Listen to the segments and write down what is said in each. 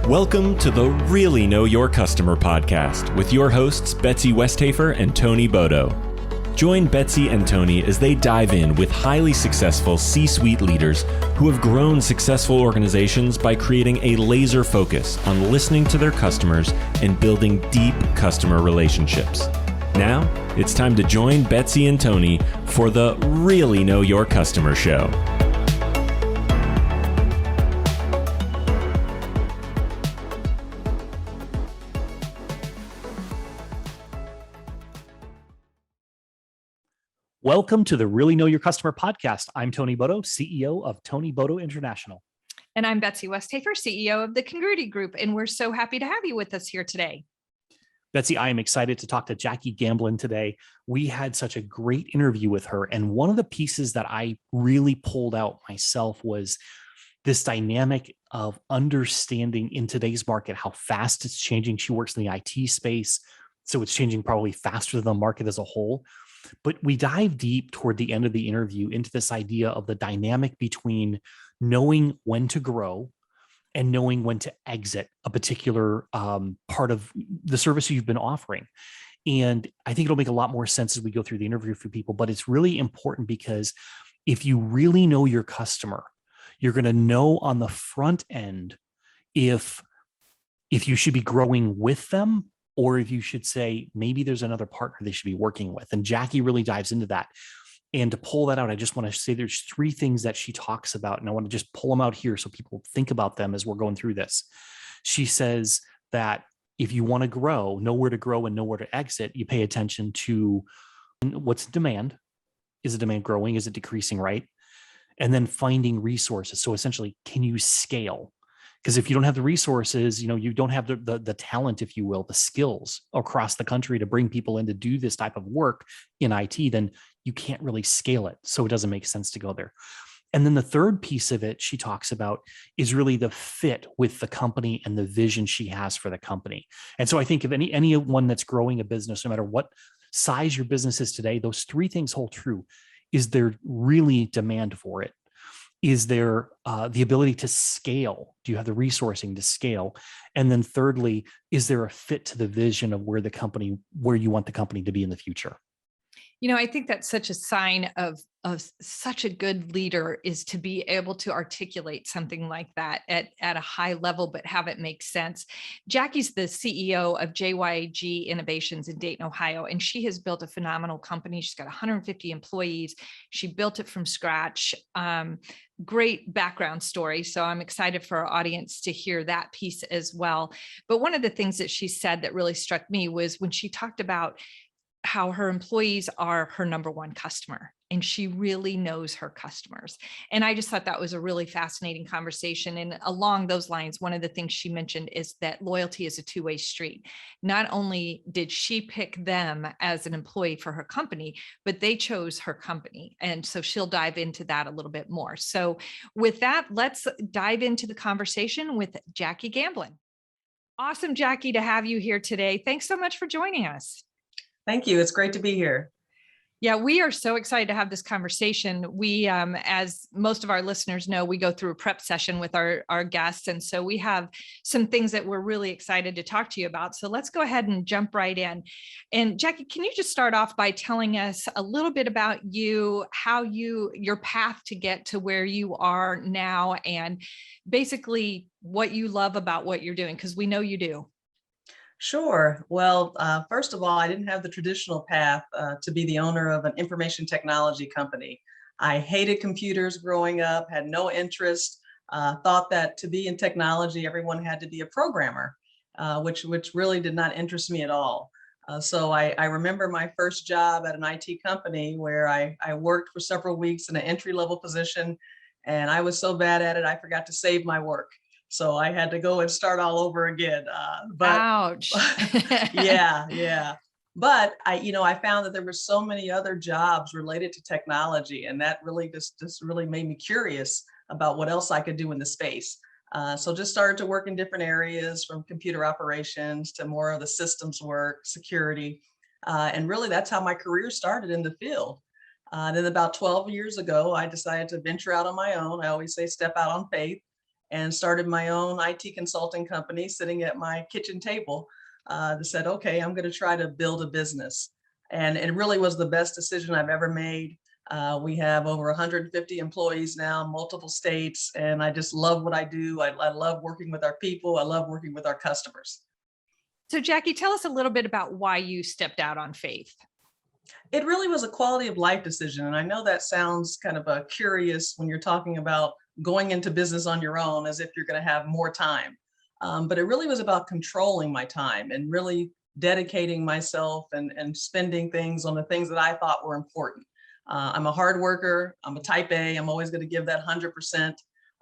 Welcome to the Really Know Your Customer podcast with your hosts, Betsy Westhafer and Tony Bodo. Join Betsy and Tony as they dive in with highly successful C-suite leaders who have grown successful organizations by creating a laser focus on listening to their customers and building deep customer relationships. Now, it's time to join Betsy and Tony for the Really Know Your Customer show. Welcome to the Really Know Your Customer podcast. I'm Tony Bodo, CEO of Tony Bodo International. And I'm Betsy Westhafer, CEO of the Congruity Group, and we're so happy to have you with us here today. Betsy, I am excited to talk to Jackie Gamblin today. We had such a great interview with her, and one of the pieces that I really pulled out myself was this dynamic of understanding in today's market how fast it's changing. She works in the IT space, so it's changing probably faster than the market as a whole. But we dive deep toward the end of the interview into this idea of the dynamic between knowing when to grow and knowing when to exit a particular part of the service you've been offering. And I think it'll make a lot more sense as we go through the interview for people, but it's really important because if you really know your customer, you're going to know on the front end if you should be growing with them, or if you should say, maybe there's another partner they should be working with. And Jackie really dives into that. And to pull that out, I just want to say there's three things that she talks about, and I want to just pull them out here so people think about them as we're going through this. She says that if you want to grow, know where to grow and know where to exit, you pay attention to what's demand. Is the demand growing? Is it decreasing, right? And then finding resources. So essentially, can you scale? Because if you don't have the resources, you don't have the talent, if you will, the skills across the country to bring people in to do this type of work in IT, then you can't really scale it. So it doesn't make sense to go there. And then the third piece of it she talks about is really the fit with the company and the vision she has for the company. And so I think if anyone that's growing a business, no matter what size your business is today, those three things hold true. Is there really demand for it? Is there the ability to scale? Do you have the resourcing to scale? And then thirdly, is there a fit to the vision of where you want the company to be in the future? I think that's such a sign of such a good leader is to be able to articulate something like that at a high level, but have it make sense. Jackie's the CEO of JYG Innovations in Dayton, Ohio, and she has built a phenomenal company. She's got 150 employees. She built it from scratch. Great background story. So I'm excited for our audience to hear that piece as well. But one of the things that she said that really struck me was when she talked about how her employees are her number one customer, and she really knows her customers. And I just thought that was a really fascinating conversation. And along those lines, one of the things she mentioned is that loyalty is a two-way street. Not only did she pick them as an employee for her company, but they chose her company. And so she'll dive into that a little bit more. So with that, let's dive into the conversation with Jackie Gamblin. Awesome, Jackie, to have you here today. Thanks so much for joining us. Thank you. It's great to be here. Yeah, we are so excited to have this conversation. We, as most of our listeners know, we go through a prep session with our guests. And so we have some things that we're really excited to talk to you about. So let's go ahead and jump right in. And Jackie, can you just start off by telling us a little bit about you, how your path to get to where you are now, and basically what you love about what you're doing, because we know you do. Sure. Well, first of all, I didn't have the traditional path to be the owner of an information technology company. I hated computers growing up, had no interest, thought that to be in technology, everyone had to be a programmer, which really did not interest me at all. So I remember my first job at an IT company where I worked for several weeks in an entry-level position, and I was so bad at it, I forgot to save my work. So I had to go and start all over again. Ouch. Yeah. But I found that there were so many other jobs related to technology, and that really just really made me curious about what else I could do in the space. So just started to work in different areas, from computer operations to more of the systems work, security. And really that's how my career started in the field. Then about 12 years ago, I decided to venture out on my own. I always say step out on faith. and started my own IT consulting company sitting at my kitchen table. That said, okay, I'm going to try to build a business. And it really was the best decision I've ever made. We have over 150 employees now, multiple states, and I just love what I do. I love working with our people. I love working with our customers. So Jackie, tell us a little bit about why you stepped out on faith. It really was a quality of life decision. And I know that sounds kind of curious when you're talking about going into business on your own as if you're going to have more time. But it really was about controlling my time and really dedicating myself and spending things on the things that I thought were important. I'm a hard worker. I'm a type A. I'm always going to give that 100%.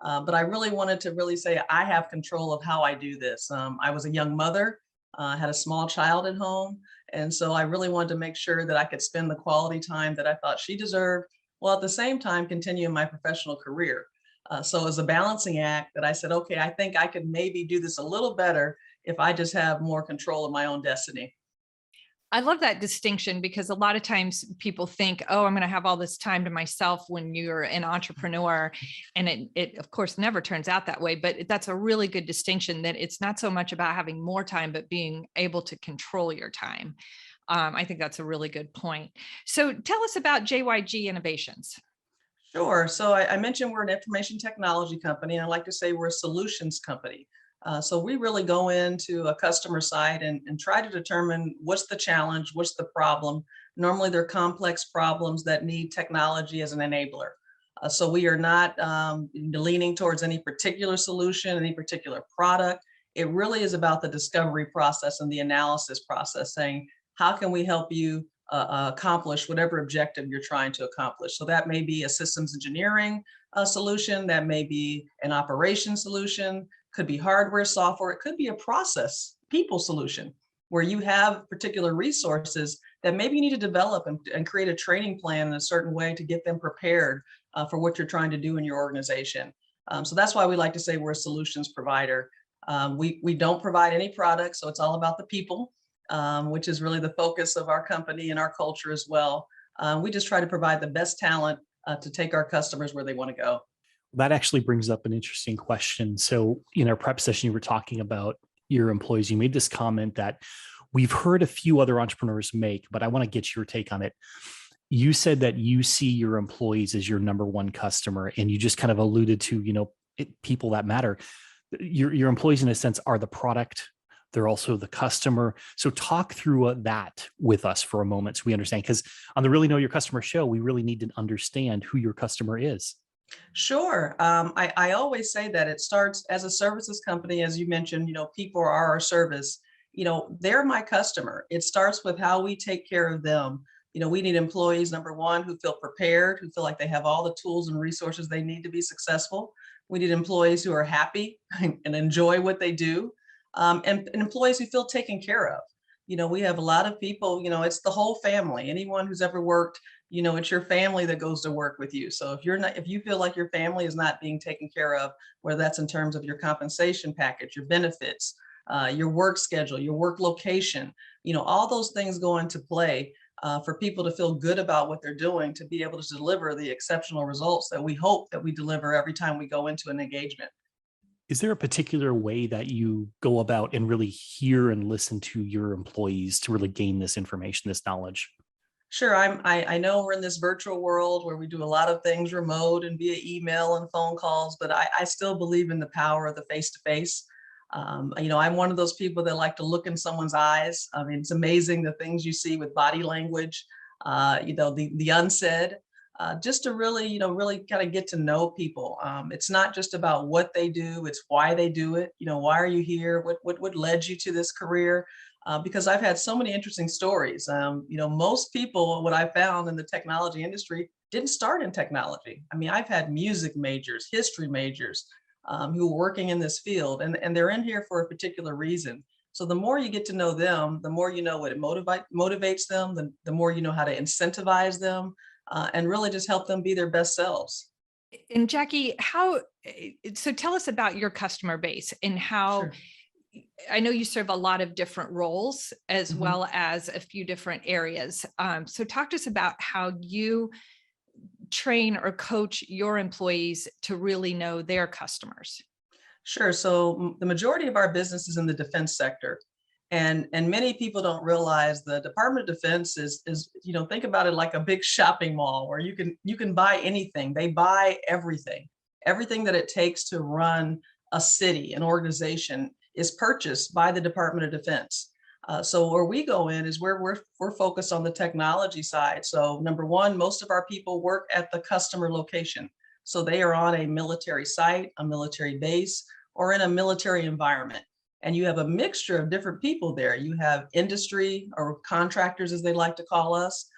But I really wanted to really say I have control of how I do this. I was a young mother, had a small child at home. And so I really wanted to make sure that I could spend the quality time that I thought she deserved, while at the same time continue my professional career. So it was a balancing act that I said, okay, I think I could maybe do this a little better if I just have more control of my own destiny. I love that distinction because a lot of times people think, oh, I'm going to have all this time to myself when you're an entrepreneur. And it of course never turns out that way, but that's a really good distinction, that it's not so much about having more time, but being able to control your time. I think that's a really good point. So tell us about JYG Innovations. Sure. So I mentioned we're an information technology company, and I like to say we're a solutions company. So we really go into a customer site and try to determine what's the challenge, what's the problem. Normally they're complex problems that need technology as an enabler. So we are not leaning towards any particular solution, any particular product. It really is about the discovery process and the analysis process, saying, how can we help you accomplish whatever objective you're trying to accomplish? So that may be a systems engineering solution, that may be an operation solution, could be hardware, software, it could be a process, people solution, where you have particular resources that maybe you need to develop and create a training plan in a certain way to get them prepared for what you're trying to do in your organization. So that's why we like to say we're a solutions provider. We don't provide any products, so it's all about the people, which is really the focus of our company and our culture as well. We just try to provide the best talent to take our customers where they want to go. That actually brings up an interesting question. So in our prep session, you were talking about your employees. You made this comment that we've heard a few other entrepreneurs make, but I want to get your take on it. You said that you see your employees as your number one customer, and you just kind of alluded to, people that matter. Your employees, in a sense, are the product. They're also the customer. So talk through that with us for a moment so we understand, because on the Really Know Your Customer show, we really need to understand who your customer is. Sure. I always say that it starts as a services company, as you mentioned, people are our service, they're my customer. It starts with how we take care of them. We need employees, number one, who feel prepared, who feel like they have all the tools and resources they need to be successful. We need employees who are happy and enjoy what they do, and employees who feel taken care of. We have a lot of people, it's the whole family. Anyone who's ever worked, it's your family that goes to work with you. So if you feel like your family is not being taken care of, whether that's in terms of your compensation package, your benefits, your work schedule, your work location, all those things go into play for people to feel good about what they're doing, to be able to deliver the exceptional results that we hope that we deliver every time we go into an engagement. Is there a particular way that you go about and really hear and listen to your employees to really gain this information, this knowledge? Sure. I know we're in this virtual world where we do a lot of things remote and via email and phone calls, but I still believe in the power of the face-to-face. I'm one of those people that like to look in someone's eyes. I mean, it's amazing the things you see with body language, the unsaid. Just to really, really kind of get to know people. It's not just about what they do, it's why they do it. Why are you here? What led you to this career? Because I've had so many interesting stories. Most people, what I found in the technology industry, didn't start in technology. I mean, I've had music majors, history majors who are working in this field, and they're in here for a particular reason. So the more you get to know them, the more you know what it motivates them, the more you know how to incentivize them, and really just help them be their best selves. And Jackie, so tell us about your customer base and how. Sure. I know you serve a lot of different roles as mm-hmm. well as a few different areas. So talk to us about how you train or coach your employees to really know their customers. Sure. So the majority of our business is in the defense sector. And many people don't realize the Department of Defense is, think about it like a big shopping mall where you can buy anything. They buy everything that it takes to run a city, an organization is purchased by the Department of Defense. So where we go in is where we're focused on the technology side. So number one, most of our people work at the customer location. So they are on a military site, a military base, or in a military environment. And you have a mixture of different people there. You have industry or contractors, as they like to call us.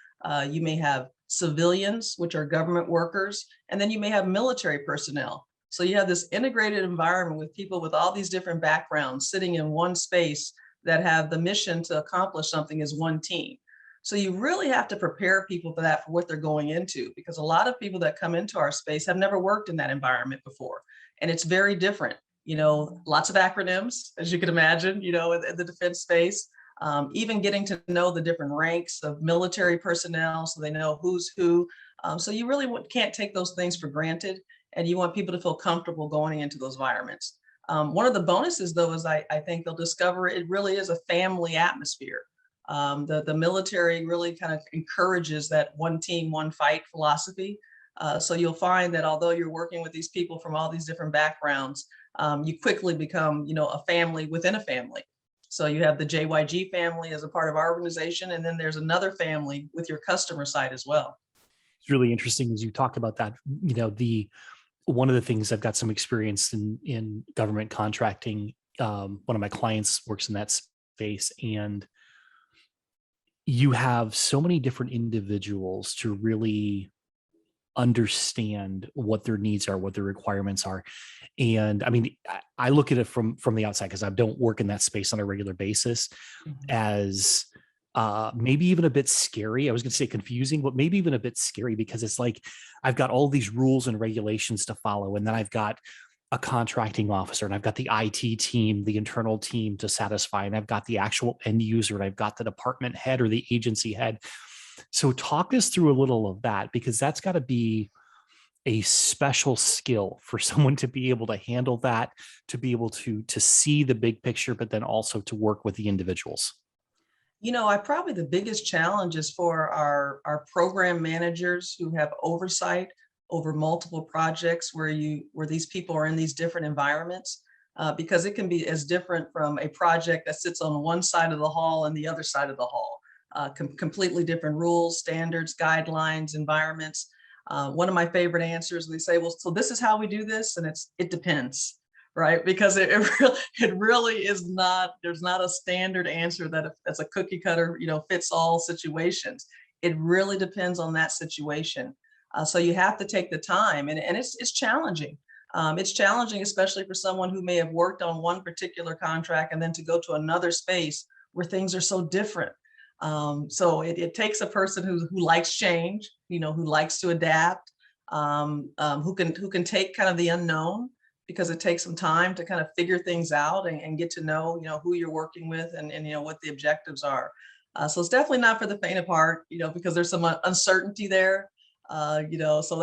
You may have civilians, which are government workers, and then you may have military personnel. So you have this integrated environment with people with all these different backgrounds sitting in one space that have the mission to accomplish something as one team. So you really have to prepare people for that, for what they're going into, because a lot of people that come into our space have never worked in that environment before. And it's very different. Lots of acronyms, as you can imagine, in the defense space, even getting to know the different ranks of military personnel so they know who's who. So you really can't take those things for granted, and you want people to feel comfortable going into those environments. One of the bonuses, though, is I think they'll discover it really is a family atmosphere. The military really kind of encourages that one team, one fight philosophy. So you'll find that although you're working with these people from all these different backgrounds, you quickly become, a family within a family. So you have the JYG family as a part of our organization, and then there's another family with your customer side as well. It's really interesting as you talk about that. One of the things, I've got some experience in government contracting. One of my clients works in that space, and you have so many different individuals to really understand what their needs are, what their requirements are. And I mean, I look at it from the outside, because I don't work in that space on a regular basis, as maybe even a bit scary. I was going to say confusing, but maybe even a bit scary, because it's like I've got all these rules and regulations to follow, and then I've got a contracting officer, and I've got the IT team, the internal team to satisfy, and I've got the actual end user, and I've got the department head or the agency head. So talk us through a little of that, because that's got to be a special skill for someone to be able to handle that, to be able to see the big picture, but then also to work with the individuals. Probably the biggest challenge is for our program managers who have oversight over multiple projects where these people are in these different environments, because it can be as different from a project that sits on one side of the hall and the other side of the hall. Completely different rules, standards, guidelines, environments. One of my favorite answers, we say, well, so this is how we do this, and it depends, right? Because it really is not, there's not a standard answer that's a cookie cutter, fits all situations. It really depends on that situation. So you have to take the time, and it's challenging. It's challenging, especially for someone who may have worked on one particular contract and then to go to another space where things are so different. So it takes a person who likes change, who likes to adapt, who can take kind of the unknown, because it takes some time to kind of figure things out and get to know, who you're working with and what the objectives are. So it's definitely not for the faint of heart, because there's some uncertainty there. So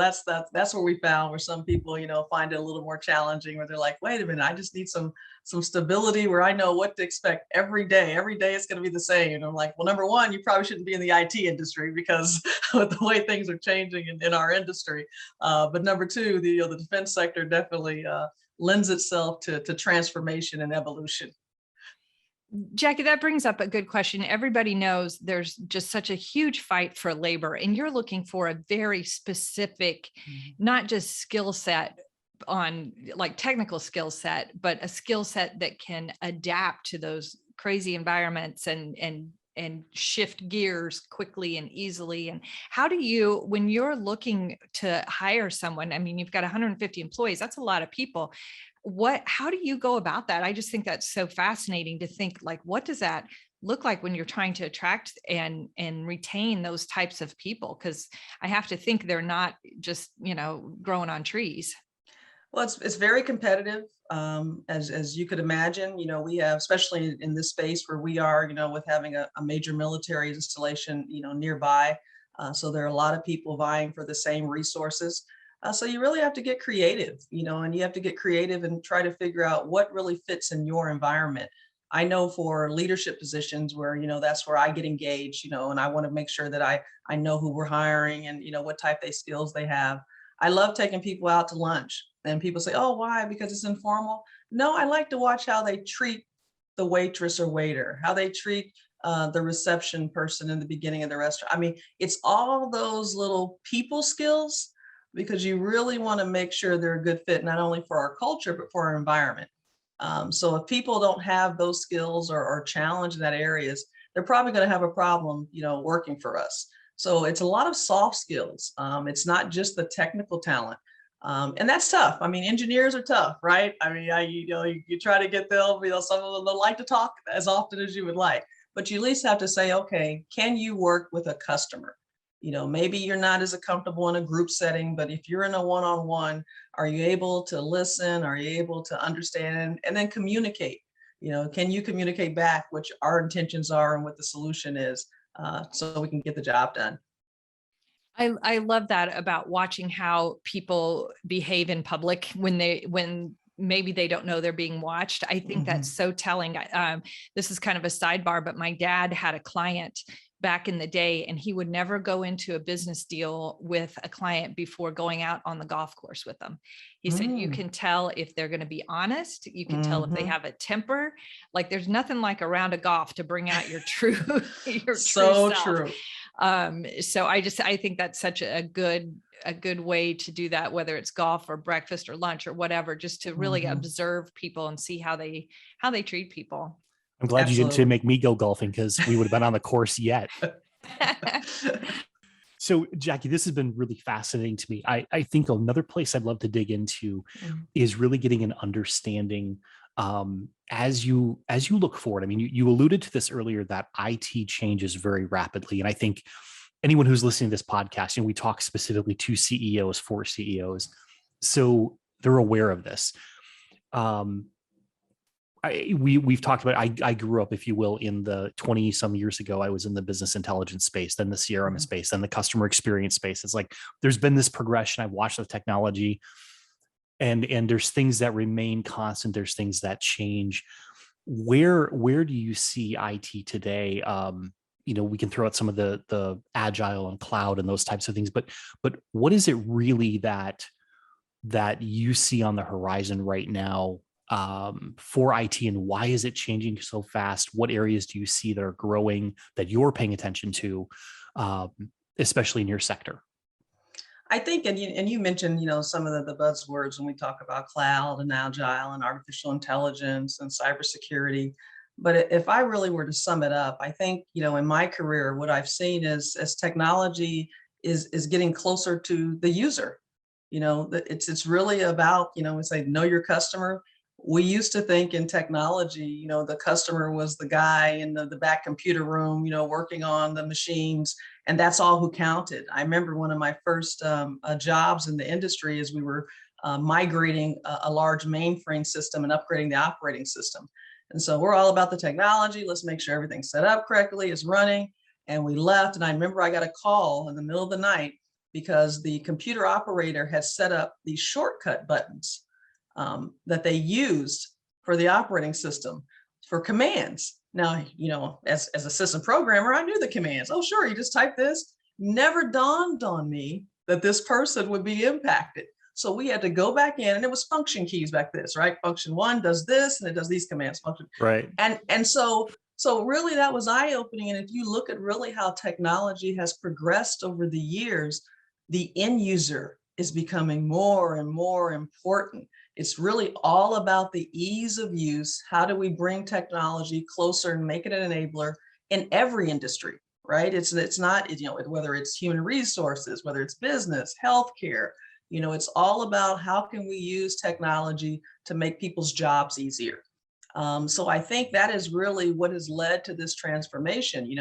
that's where we found where some people, find it a little more challenging, where they're like, wait a minute, I just need some stability where I know what to expect every day. Every day it's going to be the same. And I'm like, well, number one, you probably shouldn't be in the IT industry, because with the way things are changing in our industry. But number two, the defense sector definitely lends itself to transformation and evolution. Jackie, that brings up a good question. Everybody knows there's just such a huge fight for labor, and you're looking for a very specific, not just skill set on like technical skill set, but a skill set that can adapt to those crazy environments and shift gears quickly and easily. And how do you, when you're looking to hire someone, I mean, you've got 150 employees, that's a lot of people. How do you go about that? I just think that's so fascinating to think, like, what does that look like when you're trying to attract and retain those types of people? Because I have to think they're not just, growing on trees. Well, it's very competitive, as you could imagine. We have, especially in this space where we are, with having a major military installation, nearby. So there are a lot of people vying for the same resources. So you really have to get creative, and you have to get creative and try to figure out what really fits in your environment. I know for leadership positions where, that's where I get engaged, and I want to make sure that I know who we're hiring and, what type of skills they have. I love taking people out to lunch, and people say, oh, why? Because it's informal. No, I like to watch how they treat the waitress or waiter, how they treat the reception person in the beginning of the restaurant. I mean, it's all those little people skills, because you really want to make sure they're a good fit, not only for our culture, but for our environment. So if people don't have those skills or challenge in that areas, they're probably going to have a problem, working for us. So it's a lot of soft skills. It's not just the technical talent. And that's tough. I mean, engineers are tough, right? I mean, you try to get them, some of them don't like to talk as often as you would like, but you at least have to say, okay, can you work with a customer? Maybe you're not as comfortable in a group setting, but if you're in a one-on-one, are you able to listen? Are you able to understand and then communicate? Can you communicate back what our intentions are and what the solution is, so we can get the job done? I love that about watching how people behave in public when maybe they don't know they're being watched. I think that's so telling. This is kind of a sidebar, but my dad had a client back in the day, and he would never go into a business deal with a client before going out on the golf course with them. He said, you can tell if they're going to be honest. You can tell if they have a temper. Like, there's nothing like a round of golf to bring out your true, your So true self. true. So I think that's such a good way to do that, whether it's golf or breakfast or lunch or whatever, just to really observe people and see how they treat people. I'm glad you Absolutely. didn't make me go golfing, because we would have been on the course yet. So, Jackie, this has been really fascinating to me. I think another place I'd love to dig into is really getting an understanding, as you look forward. I mean, you alluded to this earlier, that IT changes very rapidly. And I think anyone who's listening to this podcast, we talk specifically to CEOs, for CEOs, so they're aware of this. We've talked about, I grew up, if you will, in the 20 some years ago, I was in the business intelligence space, then the CRM space, then the customer experience space. It's like, there's been this progression. I've watched the technology, and there's things that remain constant. There's things that change. Where do you see IT today? We can throw out some of the agile and cloud and those types of things, but what is it really that you see on the horizon right now, for IT, and why is it changing so fast? What areas do you see that are growing, that you're paying attention to, especially in your sector? I think, and you mentioned, some of the buzzwords when we talk about cloud and agile and artificial intelligence and cybersecurity. But if I really were to sum it up, I think, in my career, what I've seen is, as technology is getting closer to the user, it's really about, we say, know your customer. We used to think in technology, the customer was the guy in the back computer room, working on the machines, and that's all who counted. I remember one of my first jobs in the industry is we were migrating a large mainframe system and upgrading the operating system. And so we're all about the technology. Let's make sure everything's set up correctly, is running. And we left. And I remember I got a call in the middle of the night because the computer operator had set up these shortcut buttons that they used for the operating system for commands. Now, as a system programmer, I knew the commands. Oh, sure, you just type this. Never dawned on me that this person would be impacted. So we had to go back in, and it was function keys back this, right? Function 1 does this, and it does these commands. Function, right? And so really that was eye-opening. And if you look at really how technology has progressed over the years, the end user is becoming more and more important. It's really all about the ease of use. How do we bring technology closer and make it an enabler in every industry, right? It's not, whether it's human resources, whether it's business, healthcare, it's all about how can we use technology to make people's jobs easier. So I think that is really what has led to this transformation.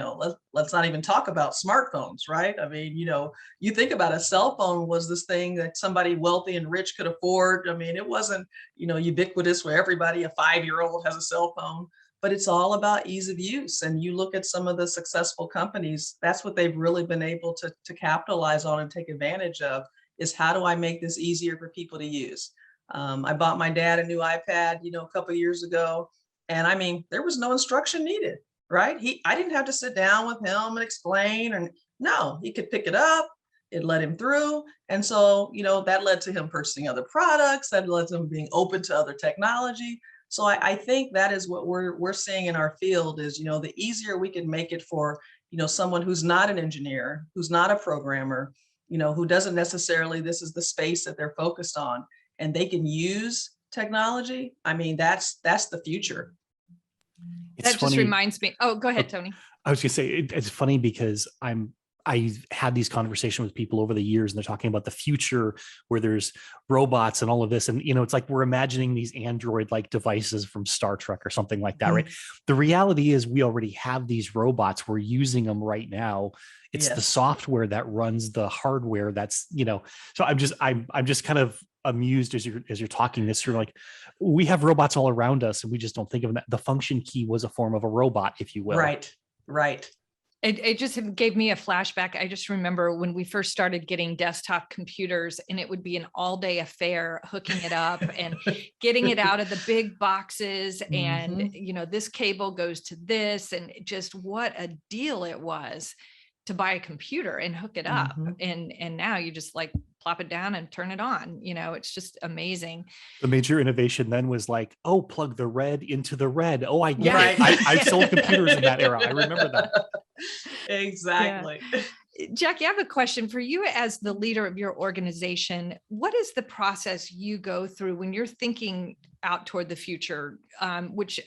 Let's not even talk about smartphones, right? I mean, you think about a cell phone was this thing that somebody wealthy and rich could afford. I mean, it wasn't, ubiquitous where everybody, a 5-year-old has a cell phone, but it's all about ease of use. And you look at some of the successful companies, that's what they've really been able to capitalize on and take advantage of, is how do I make this easier for people to use? I bought my dad a new iPad, a couple of years ago. And I mean, there was no instruction needed, right? I didn't have to sit down with him and explain, and no, he could pick it up. It led him through. And so, that led to him purchasing other products, that led to him being open to other technology. So I think that is what we're seeing in our field is, the easier we can make it for, someone who's not an engineer, who's not a programmer, who doesn't necessarily, this is the space that they're focused on, and they can use technology. I mean, that's the future. That just reminds me. Oh, go ahead, Tony. I was gonna say it's funny because I've had these conversations with people over the years, and they're talking about the future where there's robots and all of this. And, it's like we're imagining these Android-like devices from Star Trek or something like that, right? The reality is we already have these robots. We're using them right now. It's the software that runs the hardware. That's, so I'm just kind of amused as you're talking this through, like we have robots all around us and we just don't think of that. The function key was a form of a robot, if you will. Right. It just gave me a flashback. I just remember when we first started getting desktop computers, and it would be an all-day affair hooking it up and getting it out of the big boxes. And, this cable goes to this, and just what a deal it was to buy a computer and hook it up. And now you just like plop it down and turn it on. It's just amazing. The major innovation then was like, oh, plug the red into the red. Oh, I get it. I've sold computers in that era. I remember that. Exactly. Yeah. Jackie, I have a question for you as the leader of your organization. What is the process you go through when you're thinking out toward the future? Which,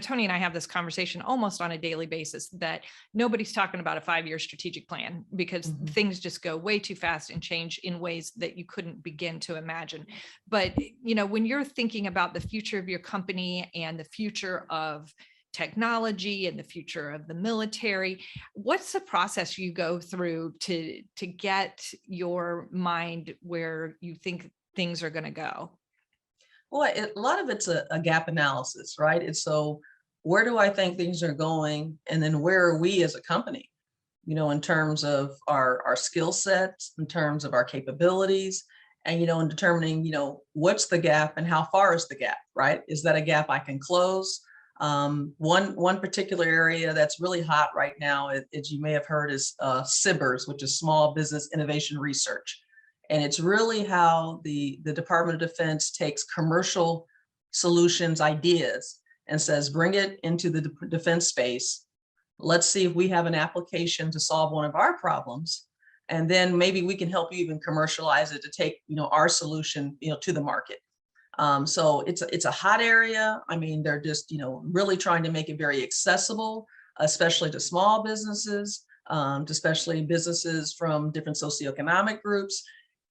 Tony and I have this conversation almost on a daily basis that nobody's talking about a 5-year strategic plan because things just go way too fast and change in ways that you couldn't begin to imagine. But, when you're thinking about the future of your company and the future of technology and the future of the military, what's the process you go through to get your mind where you think things are going to go? Well, a lot of it's a gap analysis, right? It's so where do I think things are going? And then where are we as a company, in terms of our skill sets, in terms of our capabilities, and, in determining, what's the gap and how far is the gap, right? Is that a gap I can close? One particular area that's really hot right now, as you may have heard, is SBIRS, which is Small Business Innovation Research. And it's really how the Department of Defense takes commercial solutions ideas and says, bring it into the defense space. Let's see if we have an application to solve one of our problems. And then maybe we can help you even commercialize it to take, our solution, to the market. So it's a hot area. I mean, they're just, really trying to make it very accessible, especially to small businesses, especially businesses from different socioeconomic groups.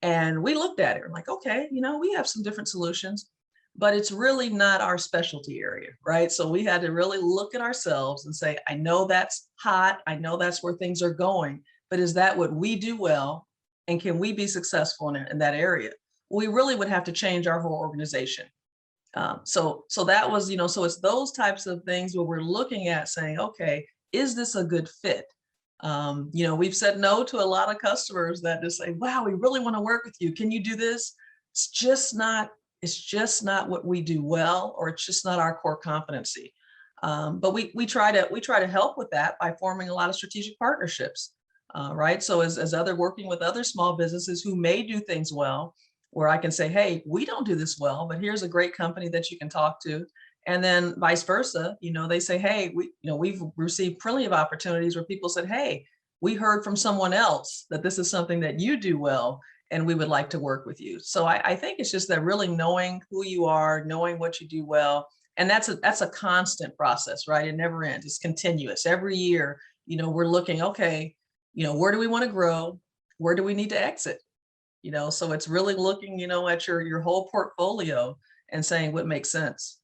And we looked at it, we're like, okay, we have some different solutions, but it's really not our specialty area, right? So we had to really look at ourselves and say, I know that's hot. I know that's where things are going, but is that what we do well? And can we be successful in that area? We really would have to change our whole organization. So that was, so it's those types of things where we're looking at saying, okay, is this a good fit? We've said no to a lot of customers that just say, wow, we really want to work with you. Can you do this? It's just not what we do well, or it's just not our core competency. But we try to help with that by forming a lot of strategic partnerships, right? So as working with other small businesses who may do things well, where I can say, hey, we don't do this well, but here's a great company that you can talk to. And then vice versa, they say, hey, we've received plenty of opportunities where people said, hey, we heard from someone else that this is something that you do well, and we would like to work with you. So I think it's just that really knowing who you are, knowing what you do well. And that's a constant process, right? It never ends. It's continuous. Every year, we're looking, okay, where do we want to grow? Where do we need to exit? So it's really looking, at your whole portfolio and saying what makes sense.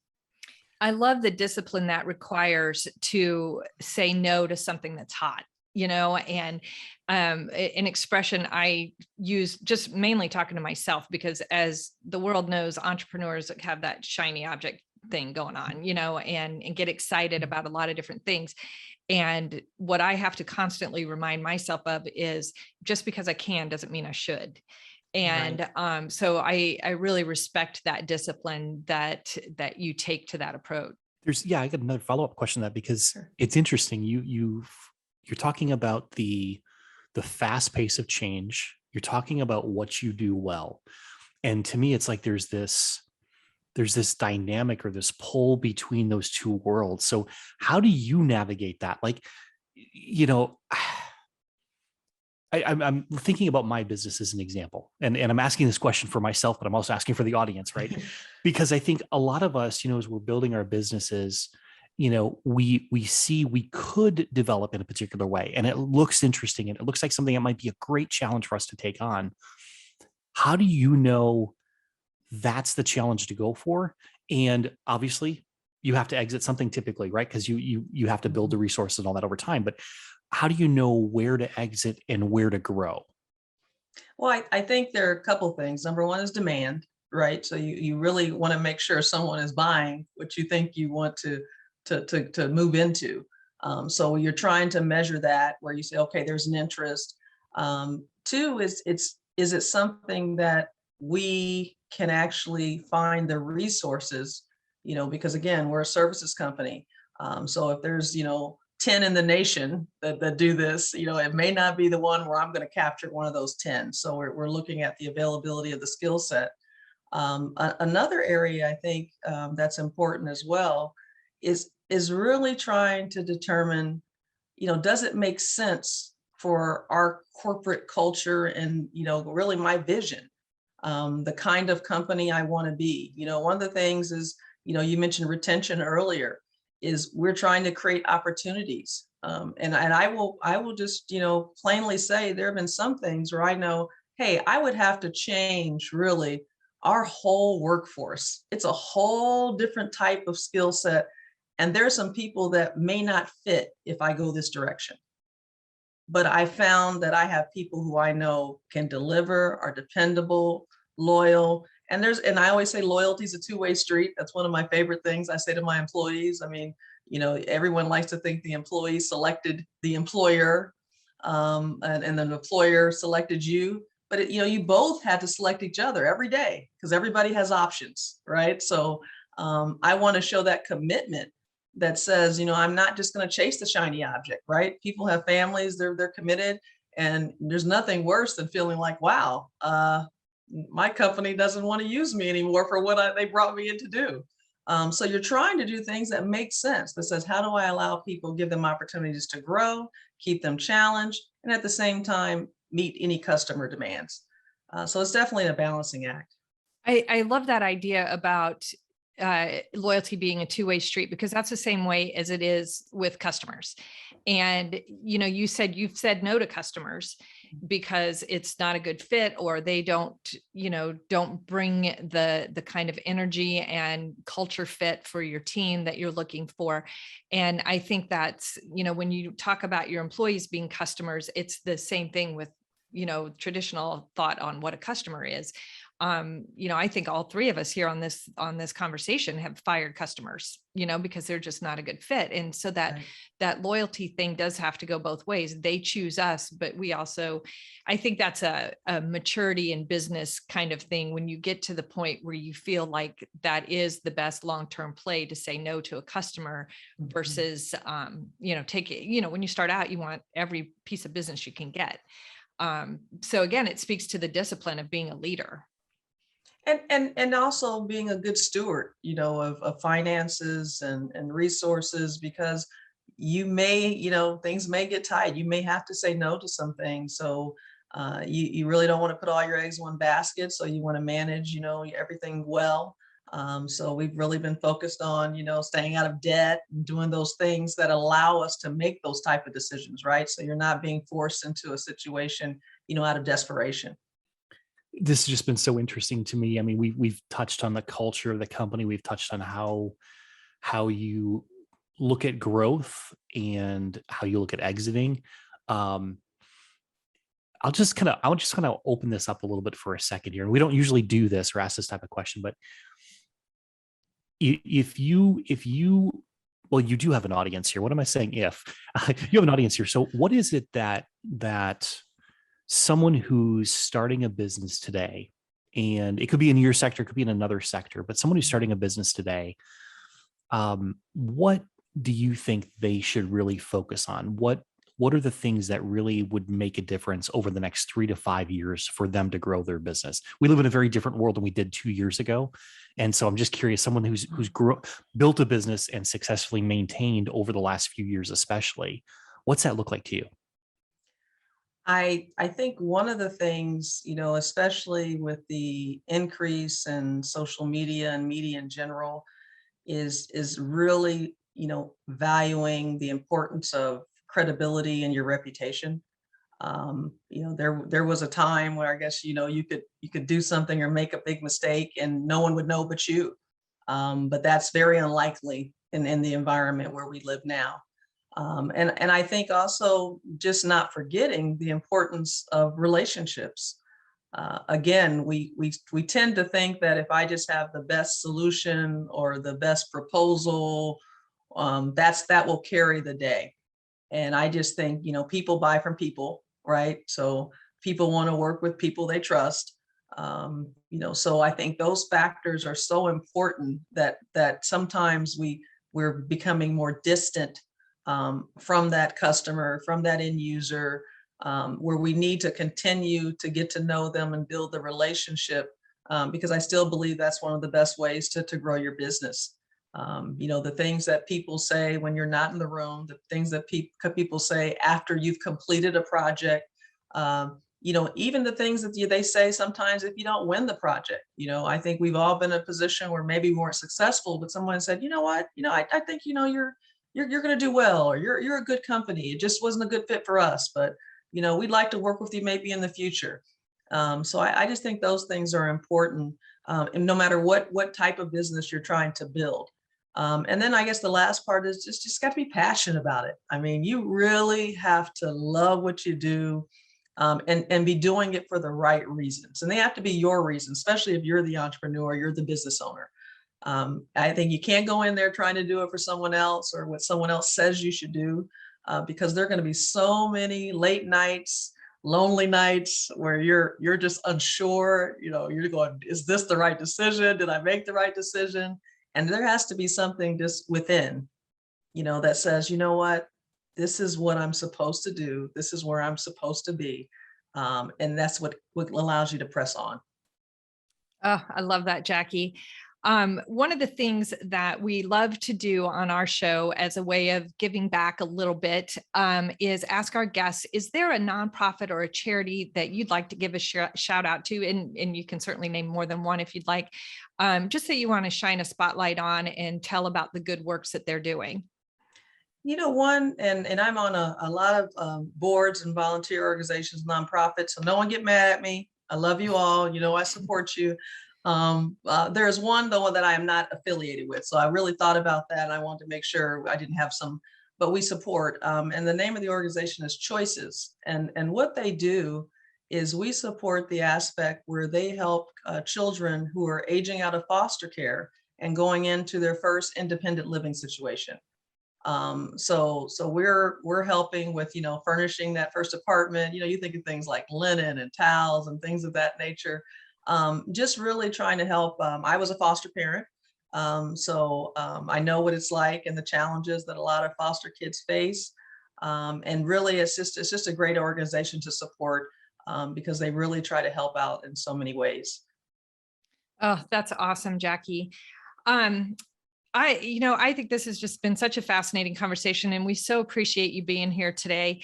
I love the discipline that requires to say no to something that's hot, and an expression I use just mainly talking to myself, because as the world knows, entrepreneurs have that shiny object thing going on, and get excited about a lot of different things. And what I have to constantly remind myself of is just because I can doesn't mean I should. And so I really respect that discipline that you take to that approach. I got another follow-up question to that, because Sure. it's interesting. You're talking about the fast pace of change. You're talking about what you do well. And to me, it's like there's this dynamic or this pull between those two worlds. So how do you navigate that? Like, I'm thinking about my business as an example, and I'm asking this question for myself, but I'm also asking for the audience, right? Because I think a lot of us, as we're building our businesses, we see we could develop in a particular way, and it looks interesting, and it looks like something that might be a great challenge for us to take on. How do you know that's the challenge to go for? And obviously, you have to exit something typically, right? Because you have to build the resources and all that over time. But how do you know where to exit and where to grow? Well, I think there are a couple things. Number one is demand, right? So you really want to make sure someone is buying what you think you want to move into. So you're trying to measure that, where you say, okay, there's an interest. Two is it something that we can actually find the resources, because again, we're a services company. So if there's 10 in the nation that do this, it may not be the one where I'm going to capture one of those 10. So we're looking at the availability of the skill set. Another area I think that's important as well is really trying to determine, does it make sense for our corporate culture and, really my vision, the kind of company I want to be. One of the things is, you mentioned retention earlier, is we're trying to create opportunities. And I will just, plainly say there have been some things where I know, hey, I would have to change really our whole workforce. It's a whole different type of skill set. And there's some people that may not fit if I go this direction. But I found that I have people who I know can deliver, are dependable, loyal. And I always say loyalty is a two-way street. That's one of my favorite things I say to my employees. I mean, everyone likes to think the employee selected the employer, and then the employer selected you. But you both had to select each other every day, because everybody has options, right? So I want to show that commitment that says, I'm not just going to chase the shiny object, right? People have families, they're committed, and there's nothing worse than feeling like, wow, my company doesn't want to use me anymore for what they brought me in to do. So you're trying to do things that make sense, that says, how do I allow people, give them opportunities to grow, keep them challenged, and at the same time, meet any customer demands. So it's definitely a balancing act. I love that idea about loyalty being a two-way street, because that's the same way as it is with customers. And, you've said no to customers because it's not a good fit, or they don't bring the kind of energy and culture fit for your team that you're looking for. And I think that's, when you talk about your employees being customers, it's the same thing with, traditional thought on what a customer is. I think all three of us here on this conversation have fired customers, because they're just not a good fit. And so that loyalty thing does have to go both ways. They choose us, but we also, I think that's a maturity in business kind of thing. When you get to the point where you feel like that is the best long-term play, to say no to a customer versus, take it, when you start out, you want every piece of business you can get. So again, it speaks to the discipline of being a leader. And also being a good steward, of finances and resources, because you may, things may get tight. You may have to say no to some things. So you really don't want to put all your eggs in one basket. So you want to manage, everything well. So we've really been focused on, staying out of debt and doing those things that allow us to make those type of decisions, right? So you're not being forced into a situation, out of desperation. This has just been so interesting to me. I mean, we've touched on the culture of the company. We've touched on how you look at growth and how you look at exiting. I'll just kind of open this up a little bit for a second here. And we don't usually do this or ask this type of question, but if you well, you do have an audience here. What am I saying? If you have an audience here. So what is it that someone who's starting a business today, and it could be in your sector, it could be in another sector, but someone who's starting a business today, what do you think they should really focus on? What are the things that really would make a difference over the next 3 to 5 years for them to grow their business? We live in a very different world than we did 2 years ago. And so I'm just curious, someone who's built a business and successfully maintained over the last few years, especially, what's that look like to you? I think one of the things, especially with the increase in social media and media in general, is really, valuing the importance of credibility and your reputation. There was a time where I guess, you could do something or make a big mistake and no one would know but you. But that's very unlikely in the environment where we live now. And I think also just not forgetting the importance of relationships. Again, we tend to think that if I just have the best solution or the best proposal, that will carry the day. And I just think, people buy from people, right? So people want to work with people they trust. So I think those factors are so important that sometimes we're becoming more distant from that customer, from that end user, where we need to continue to get to know them and build the relationship, because I still believe that's one of the best ways to grow your business. The things that people say when you're not in the room, the things that people say after you've completed a project, even the things that they say sometimes if you don't win the project. I think we've all been in a position where maybe we weren't successful, but someone said, you know what, I think, you're going to do well, or you're a good company. It just wasn't a good fit for us, but we'd like to work with you maybe in the future. So I just think those things are important, and no matter what type of business you're trying to build. And then I guess the last part is just got to be passionate about it. I mean, you really have to love what you do, and be doing it for the right reasons. And they have to be your reasons, especially if you're the entrepreneur, you're the business owner. I think you can't go in there trying to do it for someone else or what someone else says you should do, because there are going to be so many late nights, lonely nights where you're just unsure. You're going, is this the right decision? Did I make the right decision? And there has to be something just within, that says, you know what, this is what I'm supposed to do. This is where I'm supposed to be. And that's what allows you to press on. Oh, I love that, Jackie. One of the things that we love to do on our show as a way of giving back a little bit, is ask our guests, is there a nonprofit or a charity that you'd like to give a shout out to? And you can certainly name more than one if you'd like, just that you want to shine a spotlight on and tell about the good works that they're doing. One, and I'm on a lot of boards and volunteer organizations, nonprofits, so no one get mad at me. I love you all. I support you. There's one though that I am not affiliated with. So I really thought about that, and I wanted to make sure I didn't have some, but we support, and the name of the organization is Choices. And what they do is we support the aspect where they help children who are aging out of foster care and going into their first independent living situation. So we're helping with, furnishing that first apartment. You think of things like linen and towels and things of that nature. Just really trying to help. I was a foster parent, so I know what it's like and the challenges that a lot of foster kids face. And really, it's just a great organization to support, because they really try to help out in so many ways. Oh, that's awesome, Jackie. I think this has just been such a fascinating conversation, and we so appreciate you being here today.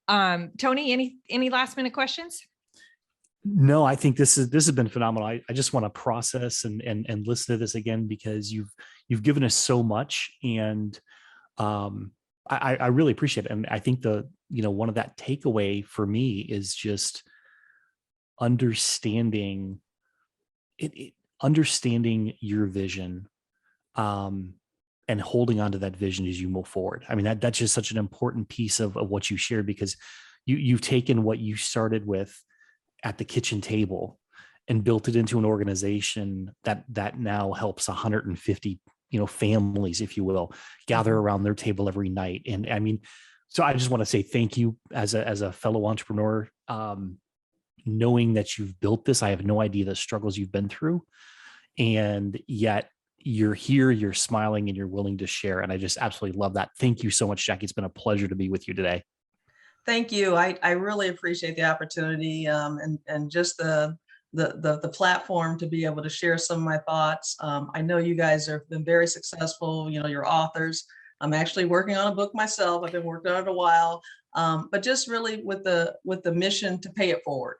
Tony, any last minute questions? No, I think this has been phenomenal. I just want to process and listen to this again, because you've given us so much, and I really appreciate it. And I think one of that takeaway for me is just understanding understanding your vision, and holding on to that vision as you move forward. I mean, that's just such an important piece of what you shared, because you've taken what you started with at the kitchen table and built it into an organization that now helps 150, families, if you will, gather around their table every night. And I mean, so I just want to say thank you as a fellow entrepreneur. knowing that you've built this. I have no idea the struggles you've been through. And yet you're here, you're smiling, and you're willing to share. And I just absolutely love that. Thank you so much, Jackie. It's been a pleasure to be with you today. Thank you. I really appreciate the opportunity, and just the platform to be able to share some of my thoughts. I know you guys have been very successful. You're authors. I'm actually working on a book myself. I've been working on it a while, but just really with the mission to pay it forward.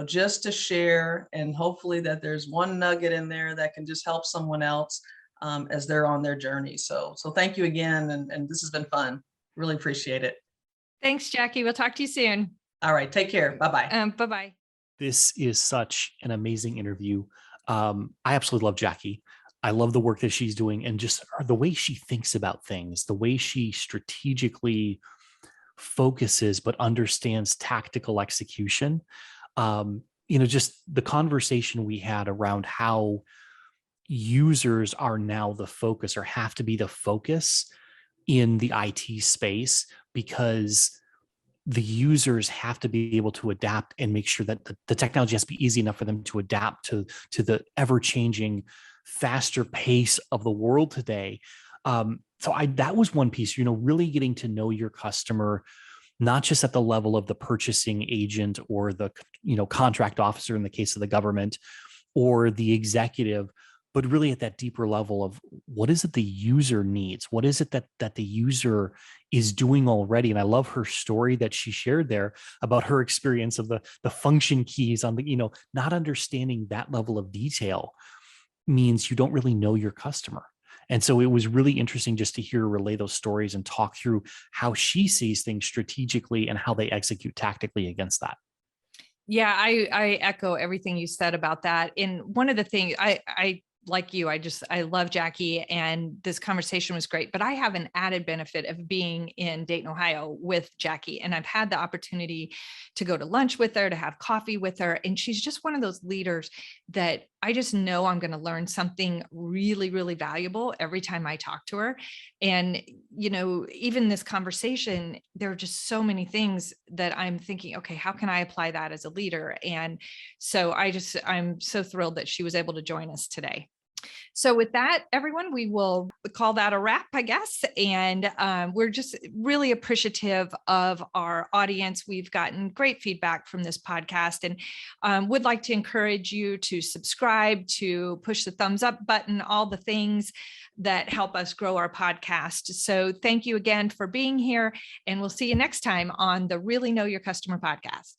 Just to share, and hopefully that there's one nugget in there that can just help someone else as they're on their journey. So thank you again, and this has been fun. Really appreciate it. Thanks, Jackie. We'll talk to you soon. All right. Take care. Bye-bye. Bye-bye. This is such an amazing interview. I absolutely love Jackie. I love the work that she's doing, and just the way she thinks about things, the way she strategically focuses, but understands tactical execution. Just the conversation we had around how users are now the focus, or have to be the focus in the IT space, because the users have to be able to adapt and make sure that the technology has to be easy enough for them to adapt to the ever-changing, faster pace of the world today. That was one piece, really getting to know your customer, not just at the level of the purchasing agent or the contract officer in the case of the government, or the executive, but really at that deeper level of what is it the user needs? What is it that the user is doing already? And I love her story that she shared there about her experience of the function keys on the, not understanding that level of detail means you don't really know your customer. And so it was really interesting just to hear her relay those stories and talk through how she sees things strategically and how they execute tactically against that. Yeah, I echo everything you said about that. And one of the things I like you, I love Jackie, and this conversation was great, but I have an added benefit of being in Dayton, Ohio with Jackie. And I've had the opportunity to go to lunch with her, to have coffee with her. And she's just one of those leaders that I just know I'm going to learn something really, really valuable every time I talk to her. And, even this conversation, there are just so many things that I'm thinking, okay, how can I apply that as a leader? And so I'm so thrilled that she was able to join us today. So with that, everyone, we will call that a wrap, I guess. And we're just really appreciative of our audience. We've gotten great feedback from this podcast, and would like to encourage you to subscribe, to push the thumbs up button, all the things that help us grow our podcast. So thank you again for being here, and we'll see you next time on the Really Know Your Customer podcast.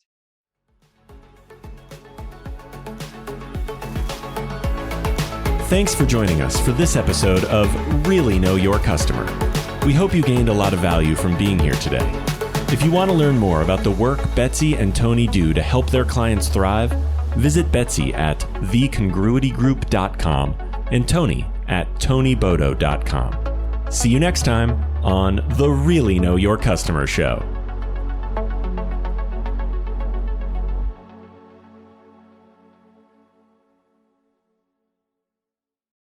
Thanks for joining us for this episode of Really Know Your Customer. We hope you gained a lot of value from being here today. If you want to learn more about the work Betsy and Tony do to help their clients thrive, visit Betsy at thecongruitygroup.com and Tony at tonybodo.com. See you next time on the Really Know Your Customer show.